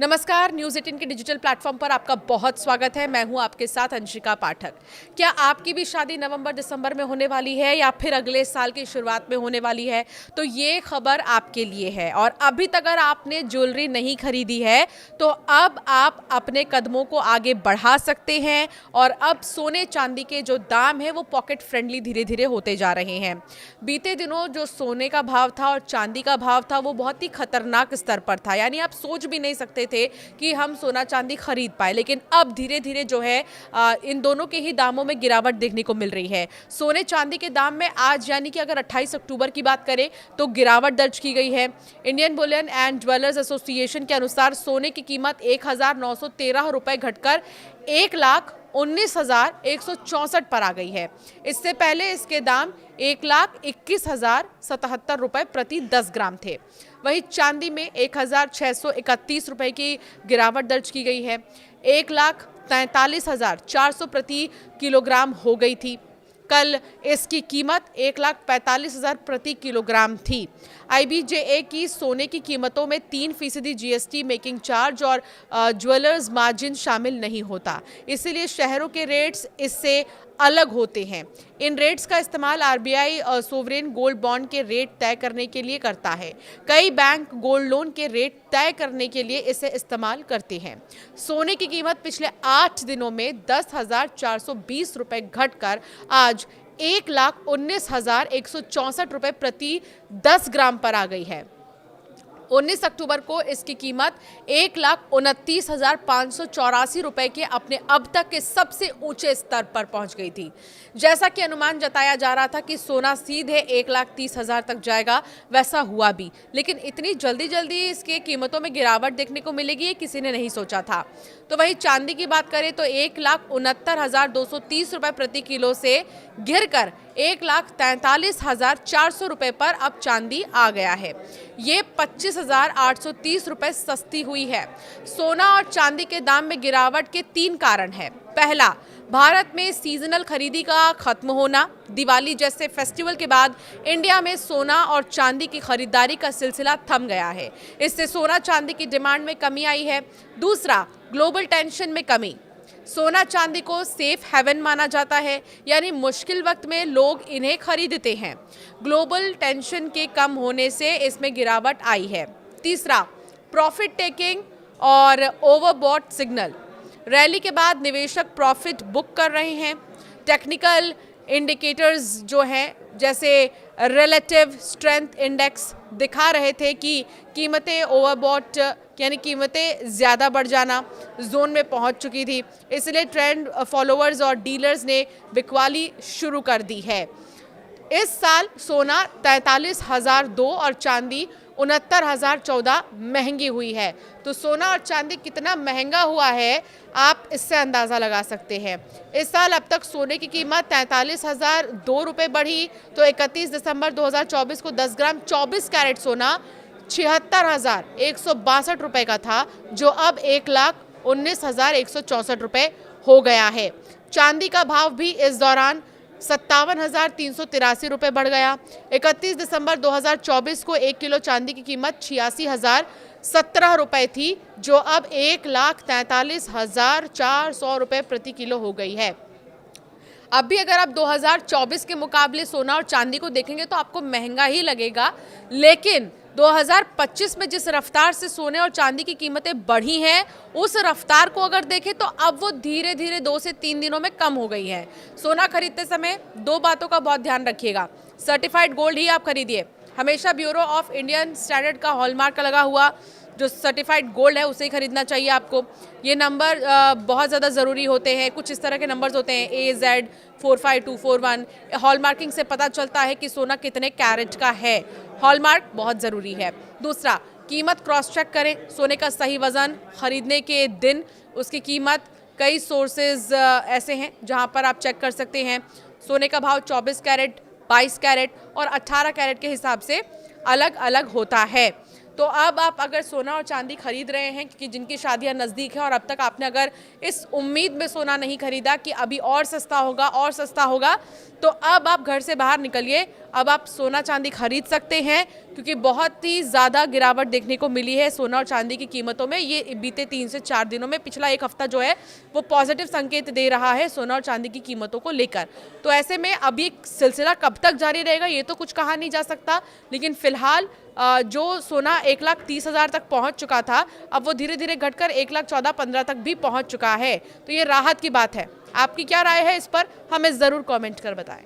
नमस्कार, न्यूज़ 18 के digital platform पर आपका बहुत स्वागत है। मैं हूं आपके साथ अंशिका पाठक। क्या आपकी भी शादी नवंबर-दिसंबर में होने वाली है या फिर अगले साल की शुरुआत में होने वाली है? तो ये खबर आपके लिए है। और अभी तक अगर आपने ज्वेलरी नहीं खरीदी है तो अब आप अपने कदमों को आगे बढ़ा सकते हैं और अब सोने चांदी के जो दाम है वो पॉकेट फ्रेंडली धीरे धीरे होते जा रहे हैं। बीते दिनों जो सोने का भाव था और चांदी का भाव था वो बहुत ही खतरनाक स्तर पर था, यानी आप सोच भी नहीं सकते थे कि हम सोना चांदी खरीद पाए। लेकिन अब धीरे धीरे जो है इन दोनों के ही दामों में गिरावट देखने को मिल रही है। सोने चांदी के दाम में आज यानी कि अगर 28 अक्टूबर की बात करें तो गिरावट दर्ज की गई है। Indian Boolean and jewellers association के अनुसार सोने की कीमत 1,913 रुपए घटकर 1,19,164 पर आ गई है। इससे पहले इसके दाम 1,21,077 रुपए प्रति 10 ग्राम थे। वहीं चांदी में 1,631 रुपए की गिरावट दर्ज की गई है। 1,43,400 प्रति किलोग्राम हो गई थी। कल इसकी कीमत 1,45,000 प्रति किलोग्राम थी। IBJA की सोने की कीमतों में 3% GST मेकिंग चार्ज और ज्वेलर्स मार्जिन शामिल नहीं होता, इसीलिए शहरों के रेट्स इससे अलग होते हैं। इन रेट्स का इस्तेमाल RBI सोवरेन गोल्ड बॉन्ड के रेट तय करने के लिए करता है। कई बैंक गोल्ड लोन के रेट तय करने के लिए इसे इस्तेमाल करते हैं। सोने की कीमत पिछले 8 दिनों में 10,420 रुपए घटकर आज 1,19,164 रुपए प्रति 10 ग्राम पर आ गई है। 19 अक्टूबर को इसकी कीमत 1,29,584 रुपए के अपने अब तक के सबसे ऊंचे स्तर पर पहुंच गई थी। जैसा कि अनुमान जताया जा रहा था कि सोना सीधे 1,30,000 तक जाएगा, वैसा हुआ भी। लेकिन इतनी जल्दी इसके कीमतों में गिरावट देखने को मिलेगी ये किसी ने नहीं सोचा था। तो वहीं चांदी की बात करें तो 1,69,230 रुपए प्रति किलो से गिरकर 1,43,400 रुपए पर अब चांदी आ गया है। ये 25,830 रुपए सस्ती हुई है। सोना और चांदी के दाम में गिरावट के 3 कारण हैं। पहला, भारत में सीजनल खरीदी का खत्म होना। दिवाली जैसे फेस्टिवल के बाद इंडिया में सोना और चांदी की खरीदारी का सिलसिला थम गया है। इससे सोना चांदी की डिमांड में कमी आई है। दूसरा, ग्लोबल टेंशन में कमी। सोना चांदी को सेफ हेवन माना जाता है, यानी मुश्किल वक्त में लोग इन्हें खरीदते हैं। ग्लोबल टेंशन के कम होने से इसमें गिरावट आई है। तीसरा, प्रॉफिट टेकिंग और ओवरबॉट सिग्नल। रैली के बाद निवेशक प्रॉफिट बुक कर रहे हैं। टेक्निकल इंडिकेटर्स जो हैं जैसे रिलेटिव स्ट्रेंथ इंडेक्स दिखा रहे थे कि कीमतें ओवरबॉट यानी कीमतें ज़्यादा बढ़ जाना जोन में पहुंच चुकी थी, इसलिए ट्रेंड फॉलोअर्स और डीलर्स ने बिकवाली शुरू कर दी है। इस साल सोना 43,002 और चांदी 69,014 महंगी हुई है। तो सोना और चांदी कितना महंगा हुआ है आप इससे अंदाज़ा लगा सकते हैं। इस साल अब तक सोने की कीमत 43,002 रुपये बढ़ी तो 31 दिसंबर 2024 को 10 ग्राम 24 कैरेट सोना 76,162 रुपये का था, जो अब 1,19,164 रुपये हो गया है। चांदी का भाव भी इस दौरान 57,383 रुपये बढ़ गया। 31 दिसंबर 2024 को 1 किलो चांदी की कीमत 86,017 रुपये थी, जो अब 1,43,400 रुपये प्रति किलो हो गई है। अब भी अगर आप 2024 के मुकाबले सोना और चांदी को देखेंगे तो आपको महंगा ही लगेगा, लेकिन 2025 में जिस रफ्तार से सोने और चांदी की कीमतें बढ़ी हैं, उस रफ्तार को अगर देखें तो अब वो धीरे धीरे 2 से 3 दिनों में कम हो गई है। सोना खरीदते समय 2 बातों का बहुत ध्यान रखिएगा। सर्टिफाइड गोल्ड ही आप खरीदिए। हमेशा ब्यूरो ऑफ इंडियन स्टैंडर्ड का हॉलमार्क लगा हुआ जो सर्टिफाइड गोल्ड है उसे ही खरीदना चाहिए आपको। ये नंबर बहुत ज़्यादा ज़रूरी होते हैं। कुछ इस तरह के नंबर्स होते हैं AZ 45241। हॉलमार्किंग से पता चलता है कि सोना कितने कैरेट का है। हॉलमार्क बहुत ज़रूरी है। दूसरा, कीमत क्रॉस चेक करें। सोने का सही वज़न खरीदने के दिन उसकी कीमत कई सोर्सेज ऐसे हैं जहां पर आप चेक कर सकते हैं। सोने का भाव 24 कैरेट, 22 कैरेट और 18 कैरेट के हिसाब से अलग अलग होता है। तो अब आप अगर सोना और चांदी खरीद रहे हैं क्योंकि जिनकी शादियां नज़दीक है और अब तक आपने अगर इस उम्मीद में सोना नहीं खरीदा कि अभी और सस्ता होगा, तो अब आप घर से बाहर निकलिए, अब आप सोना चांदी खरीद सकते हैं, क्योंकि बहुत ही ज़्यादा गिरावट देखने को मिली है सोना और चांदी की कीमतों में। ये बीते 3 से 4 दिनों में, पिछला एक हफ्ता जो है वो पॉजिटिव संकेत दे रहा है सोना और चांदी की कीमतों को लेकर। तो ऐसे में अब ये सिलसिला कब तक जारी रहेगा ये तो कुछ कहा नहीं जा सकता, लेकिन फिलहाल जो सोना 1,30,000 तक पहुंच चुका था, अब वो धीरे धीरे घटकर 1,14-15 तक भी पहुंच चुका है। तो ये राहत की बात है। आपकी क्या राय है इस पर, हमें ज़रूर कमेंट कर बताएं।